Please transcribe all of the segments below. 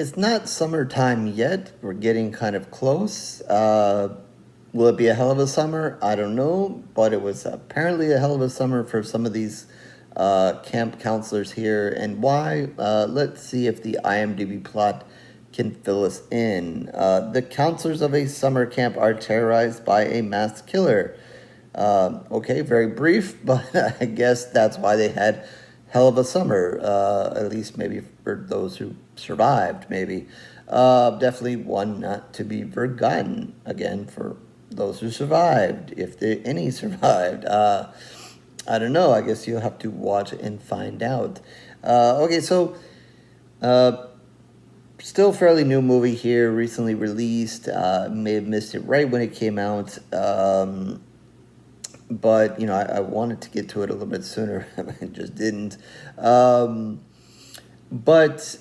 It's not summertime yet. We're getting kind of close. Will it be a hell of a summer? I don't know, but it was apparently a hell of a summer for some of these camp counselors here. And why? Let's see if the IMDb plot can fill us in. The counselors of a summer camp are terrorized by a masked killer. Okay, very brief, but I guess that's why they had hell of a summer, at least maybe for those who survived, maybe. Definitely one not to be forgotten, again, for those who survived, if any survived. I don't know, I guess you'll have to watch and find out. Okay, so uh, still fairly new movie here, recently released. May have missed it right when it came out. But I wanted to get to it a little bit sooner. I just didn't. But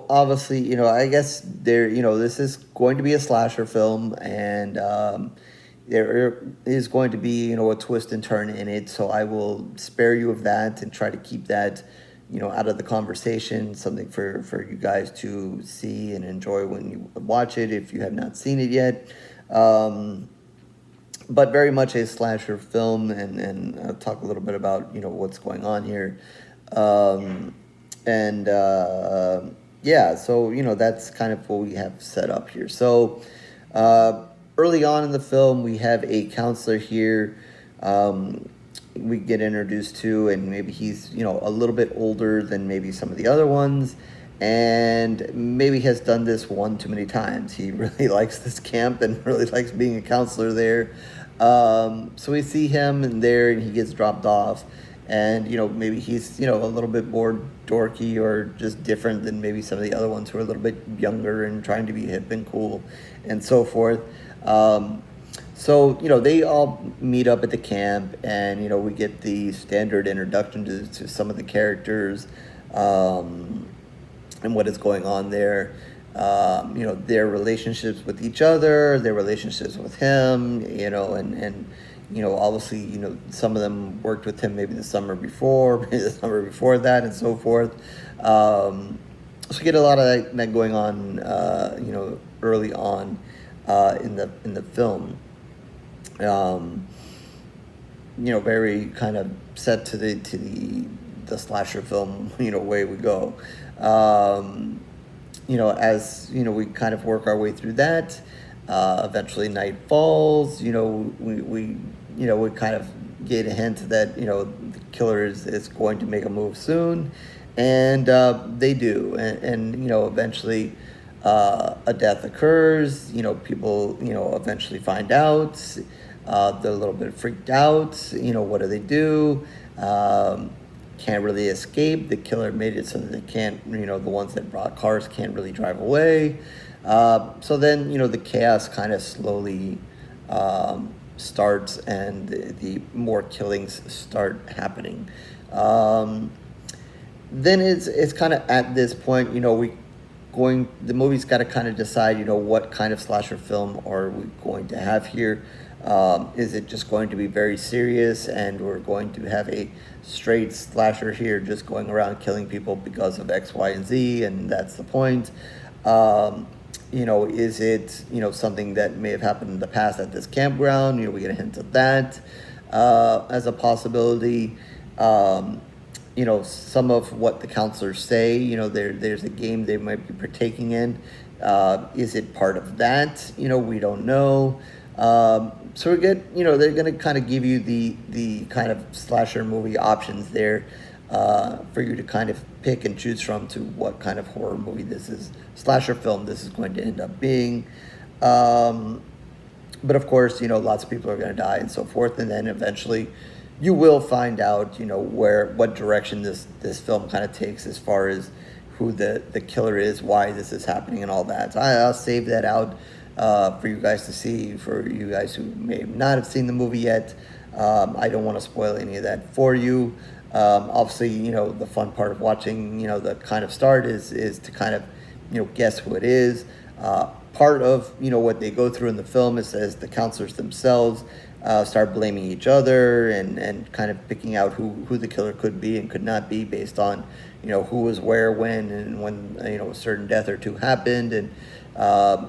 obviously, I guess this is going to be a slasher film, and there is going to be a twist and turn in it. So I will spare you of that and try to keep that out of the conversation, something for you guys to see and enjoy when you watch it if you have not seen it yet. But very much a slasher film, and I'll talk a little bit about what's going on here, and yeah, so that's kind of what we have set up here. So early on in the film, we have a counselor here. We get introduced to, and maybe he's a little bit older than maybe some of the other ones, and maybe has done this one too many times. He really likes this camp and really likes being a counselor there. So we see him in there, and he gets dropped off, and maybe he's a little bit more dorky or just different than maybe some of the other ones who are a little bit younger and trying to be hip and cool and so forth. So they all meet up at the camp, and we get the standard introduction to some of the characters, and what is going on there. Their relationships with each other, their relationships with him, and obviously, some of them worked with him maybe the summer before, maybe the summer before that, and so forth. So you get a lot of that going on, early on in the film. Very kind of set to the slasher film, way we go. As we kind of work our way through that, eventually night falls. We kind of get a hint that the killer is going to make a move soon, and they do, and eventually a death occurs. People eventually find out. They're a little bit freaked out. What do they do? Can't really escape. The killer made it so that they can't, the ones that brought cars can't really drive away. So then, the chaos kind of slowly starts, and the more killings start happening. Then it's kind of at this point, the movie's got to kind of decide, what kind of slasher film are we going to have here. Is it just going to be very serious, and we're going to have a straight slasher here just going around killing people because of X, Y, and Z, and that's the point? Is it, something that may have happened in the past at this campground? We get a hint of that as a possibility. Some of what the counselors say, there's a game they might be partaking in. Is it part of that? We don't know. So we get, they're going to kind of give you the kind of slasher movie options there for you to kind of pick and choose from to what kind of horror movie this is, slasher film this is going to end up being. But of course, lots of people are going to die and so forth, and then eventually you will find out, what direction this film kind of takes as far as who the killer is, why this is happening, and all that. So I'll save that out for you guys to see, for you guys who may not have seen the movie yet. I don't want to spoil any of that for you. Obviously, the fun part of watching, the kind of start is to kind of, guess who it is. Part of, what they go through in the film is as the counselors themselves, start blaming each other and kind of picking out who the killer could be and could not be based on, who was where, when, and when, a certain death or two happened. And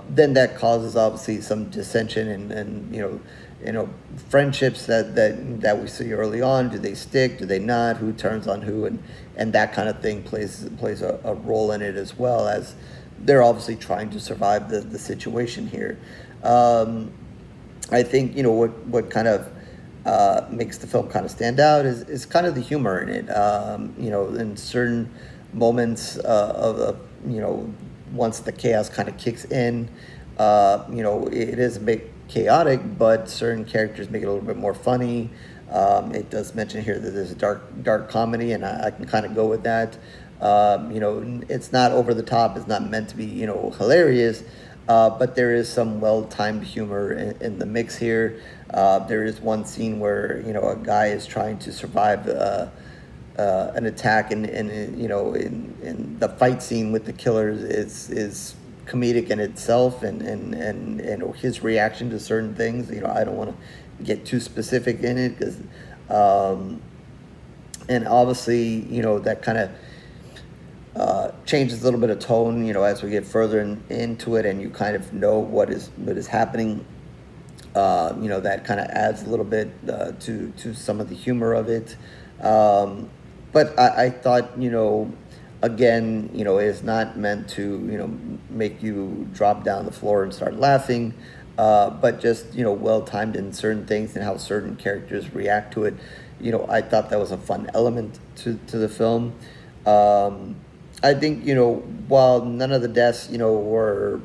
then that causes obviously some dissension and friendships that we see early on. Do they stick? Do they not? Who turns on who? And that kind of thing plays a role in it, as well as they're obviously trying to survive the situation here. I think what kind of makes the film kind of stand out is kind of the humor in it. In certain moments of once the chaos kind of kicks in, it is a bit chaotic, but certain characters make it a little bit more funny. It does mention here that there's a dark comedy, and I can kind of go with that. It's not over the top. It's not meant to be hilarious. But there is some well-timed humor in the mix here. There is one scene where a guy is trying to survive an attack, and in the fight scene with the killers is comedic in itself, and his reaction to certain things. I don't want to get too specific in it because, and obviously that kind of changes a little bit of tone, as we get further into it, and you kind of know what is happening. That kind of adds a little bit to some of the humor of it. But I thought, again, it is not meant to, make you drop down the floor and start laughing, but just, well timed in certain things and how certain characters react to it. I thought that was a fun element to the film. I think while none of the deaths were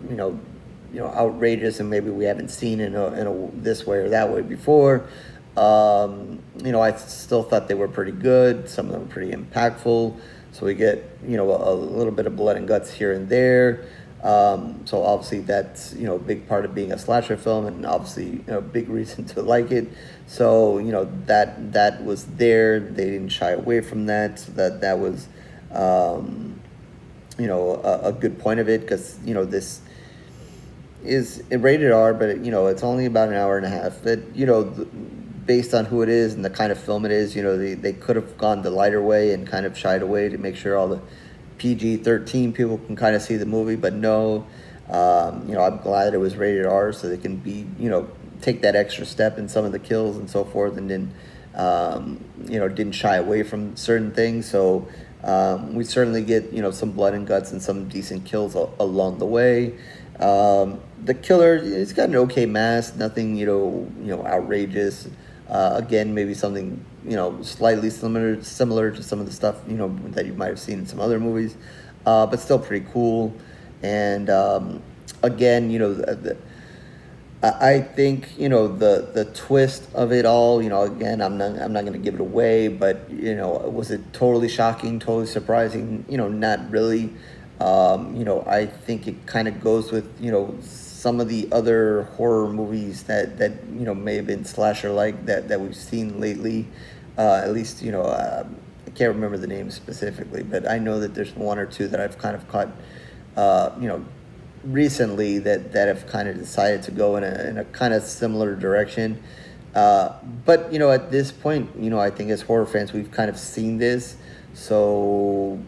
outrageous, and maybe we haven't seen in a this way or that way before, I still thought they were pretty good. Some of them were pretty impactful. So we get a little bit of blood and guts here and there. So obviously that's a big part of being a slasher film, and obviously a big reason to like it. So that was there. They didn't shy away from that. So that was a good point of it, because this is rated R, but it's only about an hour and a half. But based on who it is and the kind of film it is, they could have gone the lighter way and kind of shied away to make sure all the PG-13 people can kind of see the movie. But no, I'm glad it was rated R, so they can be take that extra step in some of the kills and so forth, and then didn't shy away from certain things. So we certainly get some blood and guts and some decent kills along the way. The killer, he's got an okay mask, nothing outrageous. Again, maybe something slightly similar to some of the stuff that you might have seen in some other movies, but still pretty cool. And again, I think the twist of it all. Again, I'm not going to give it away, but was it totally shocking, totally surprising? Not really. I think it kind of goes with some of the other horror movies that may have been slasher like that we've seen lately. At least I can't remember the name specifically, but I know that there's one or two that I've kind of caught recently that have kind of decided to go in a kind of similar direction. But at this point, I think as horror fans, we've kind of seen this. So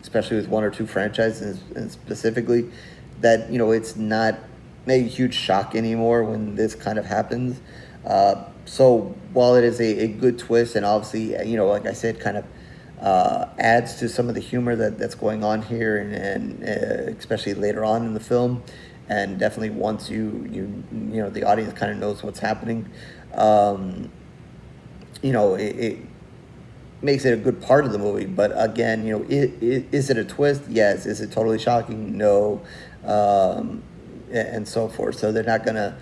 especially with one or two franchises, and specifically, that it's not a huge shock anymore when this kind of happens. So while it is a good twist, and obviously like I said, kind of adds to some of the humor that's going on here, and especially later on in the film, and definitely once the audience kind of knows what's happening, it makes it a good part of the movie. But again, is it a twist? Yes. Is it totally shocking? No. And so forth. So they're not gonna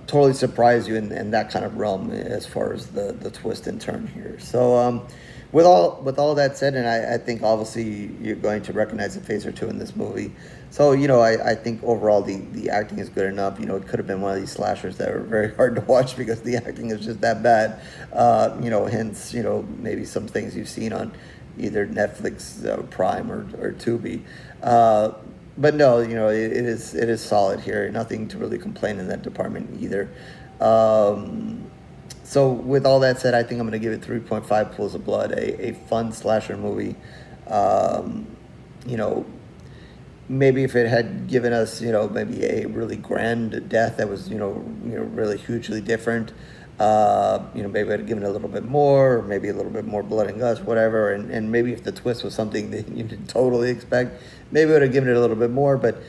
totally surprise you in that kind of realm as far as the twist and turn here. So with all that said, and I think obviously you're going to recognize a face or two in this movie. So I think overall the acting is good enough. It could have been one of these slashers that were very hard to watch because the acting is just that bad. Hence maybe some things you've seen on either Netflix, Prime, or Tubi. But no, it is solid here. Nothing to really complain in that department either. So with all that said, I think I'm going to give it 3.5 pools of blood, a fun slasher movie. Um, you know, maybe if it had given us, maybe a really grand death that was, really hugely different, maybe I'd given it a little bit more, or maybe a little bit more blood and guts, whatever. And maybe if the twist was something that you didn't totally expect, maybe I would have given it a little bit more. But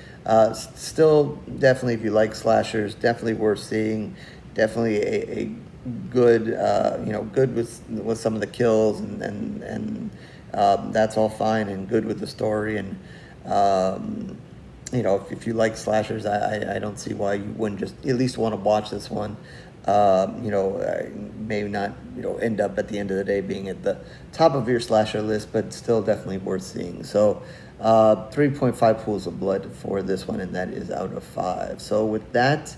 still, definitely, if you like slashers, definitely worth seeing. Definitely a good, good with some of the kills, and that's all fine, and good with the story. And if you like slashers, I don't see why you wouldn't just at least want to watch this one. Maybe not, end up at the end of the day being at the top of your slasher list, but still definitely worth seeing. So 3.5 pools of blood for this one, and that is out of 5. So with that,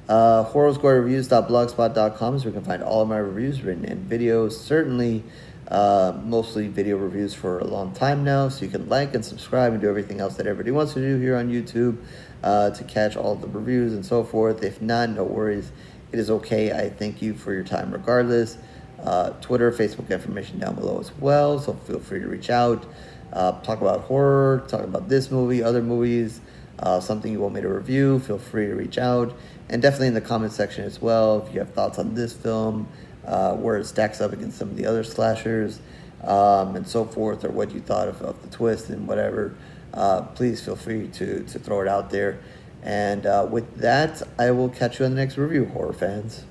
horrorscorereviews.blogspot.com is where you can find all of my reviews, written and videos. Certainly, mostly video reviews for a long time now, so you can like and subscribe and do everything else that everybody wants to do here on YouTube to catch all the reviews and so forth. If not, no worries. It is okay. I thank you for your time regardless. Twitter, Facebook information down below as well, so feel free to reach out. Talk about horror, talk about this movie, other movies, something you want me to review, feel free to reach out. And definitely in the comment section as well, if you have thoughts on this film, where it stacks up against some of the other slashers, and so forth, or what you thought of the twist and whatever, please feel free to throw it out there. And with that, I will catch you on the next review, horror fans.